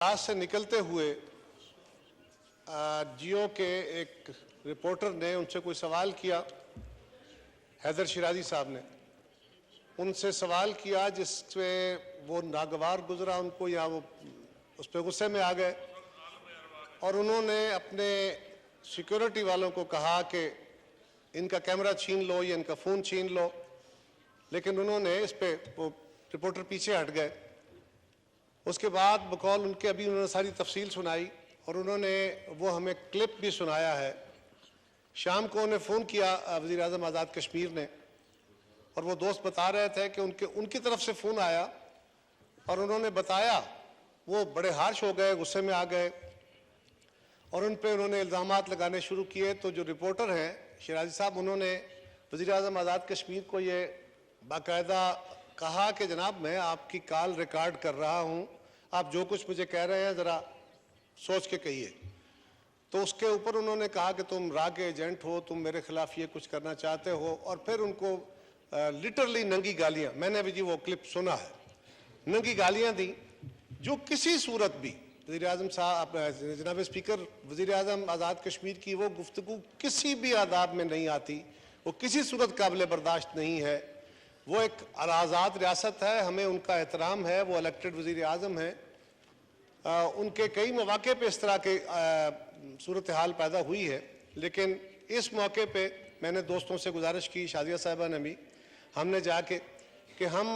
आज से निकलते हुए जियो के एक रिपोर्टर ने उनसे कोई सवाल किया, हैदर शिराजी साहब ने उनसे सवाल किया जिसमें वो नागवार गुजरा उनको, या वो उस पर गुस्से में आ गए और उन्होंने अपने सिक्योरिटी वालों को कहा कि इनका कैमरा छीन लो या इनका फ़ोन छीन लो, लेकिन उन्होंने इस पे वो रिपोर्टर पीछे हट गए। उसके बाद बकौल उनके अभी उन्होंने सारी तफसील सुनाई और उन्होंने वो हमें क्लिप भी सुनाया है। शाम को उन्हें फ़ोन किया वज़ीर आज़म आज़ाद कश्मीर ने और वो दोस्त बता रहे थे कि उनकी तरफ से फ़ोन आया और उन्होंने बताया, वो बड़े हार्श हो गए, गुस्से में आ गए और उन पर उन्होंने इल्ज़ामात लगाने शुरू किए। तो जो रिपोर्टर हैं शिराजी साहब, उन्होंने वज़ीर आज़म आज़ाद कश्मीर को ये बाकायदा कहा कि जनाब मैं आपकी कॉल रिकॉर्ड कर रहा हूँ, आप जो कुछ मुझे कह रहे हैं ज़रा सोच के कहिए। तो उसके ऊपर उन्होंने कहा कि तुम रा के एजेंट हो, तुम मेरे खिलाफ ये कुछ करना चाहते हो, और फिर उनको लिटरली नंगी गालियाँ, मैंने भी जी वो क्लिप सुना है, नंगी गालियाँ दी जो किसी सूरत भी वज़ीर आज़म साहब, जनाब स्पीकर, वज़ीर आज़म आज़ाद कश्मीर की वो गुफ्तगू किसी भी आदाब में नहीं आती, वो किसी सूरत काबिल बर्दाश्त नहीं है। वो एक आज़ाद रियासत है, हमें उनका एहतराम है, वो इलेक्टेड वज़ीर आज़म हैं। उनके कई मौक़े पे इस तरह के सूरत हाल पैदा हुई है, लेकिन इस मौके पे मैंने दोस्तों से गुजारिश की, शादिया साहिबा ने भी, हमने जाके कि हम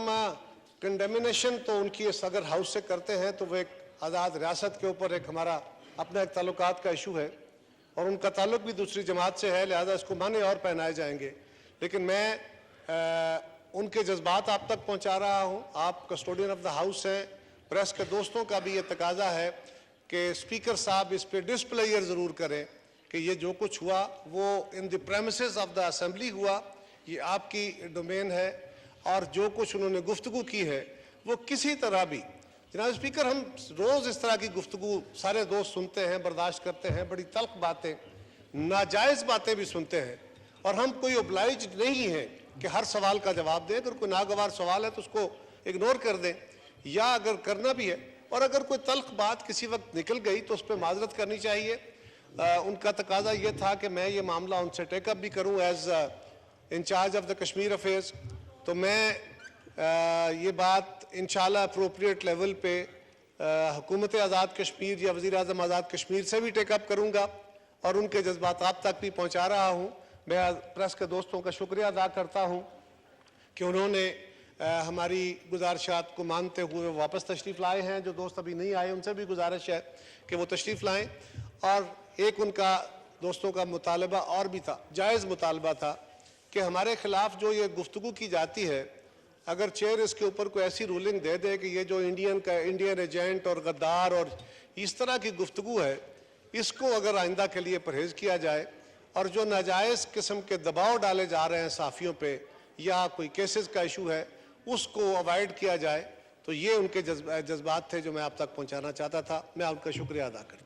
कंडेमिनेशन तो उनकी अगर हाउस से करते हैं तो वो एक आज़ाद रियासत के ऊपर एक हमारा अपना एक ताल्लुकात का इशू है और उनका ताल्लुक भी दूसरी जमात से है, लिहाजा इसको माने और पहनाए जाएंगे। लेकिन मैं उनके जज्बात आप तक पहुंचा रहा हूं। आप कस्टोडियन ऑफ द हाउस हैं, प्रेस के दोस्तों का भी ये तकाजा है कि स्पीकर साहब इस पे डिस्प्लेयर ज़रूर करें कि ये जो कुछ हुआ वो in the premises of the assembly हुआ, ये आपकी डोमेन है और जो कुछ उन्होंने गुफ्तगू की है वो किसी तरह भी, जनाब स्पीकर, हम रोज़ इस तरह की गुफ्तगू सारे दोस्त सुनते हैं, बर्दाश्त करते हैं, बड़ी तल्ख बातें, नाजायज़ बातें भी सुनते हैं और हम कोई ओब्लाइज नहीं है कि हर सवाल का जवाब दें। अगर कोई नागवार सवाल है तो उसको इग्नोर कर दें, या अगर करना भी है और अगर कोई तल्ख बात किसी वक्त निकल गई तो उस पर माजरत करनी चाहिए। उनका तकाजा ये था कि मैं ये मामला उनसे टेकअप भी करूं as in charge of the Kashmir affairs. तो मैं ये बात इंशाल्लाह अप्रोप्रिएट लेवल पे हुकूमत आज़ाद कश्मीर या वज़ीर आज़म आज़ाद कश्मीर से भी टेकअप करूँगा और उनके जज्बात आप तक भी पहुँचा रहा हूँ। मैं प्रेस के दोस्तों का शुक्रिया अदा करता हूँ कि उन्होंने हमारी गुजारिशात को मानते हुए वापस तशरीफ़ लाए हैं। जो दोस्त अभी नहीं आए उनसे भी गुजारिश है कि वो तशरीफ़ लाएँ। और एक उनका दोस्तों का मुतालबा और भी था, जायज़ मुतालबा था कि हमारे ख़िलाफ़ जो ये गुफ्तगू की जाती है, अगर चेयर इसके ऊपर कोई ऐसी रूलिंग दे दे कि ये जो इंडियन एजेंट और गद्दार और इस तरह की गुफ्तगू है, इसको अगर आइंदा के लिए परहेज़ किया जाए और जो नाजायज़ किस्म के दबाव डाले जा रहे हैं साफ़ियों पे या कोई केसेस का इशू है उसको अवॉइड किया जाए, तो ये उनके जज्बात थे जो मैं आप तक पहुंचाना चाहता था। मैं आपका शुक्रिया अदा करता हूँ।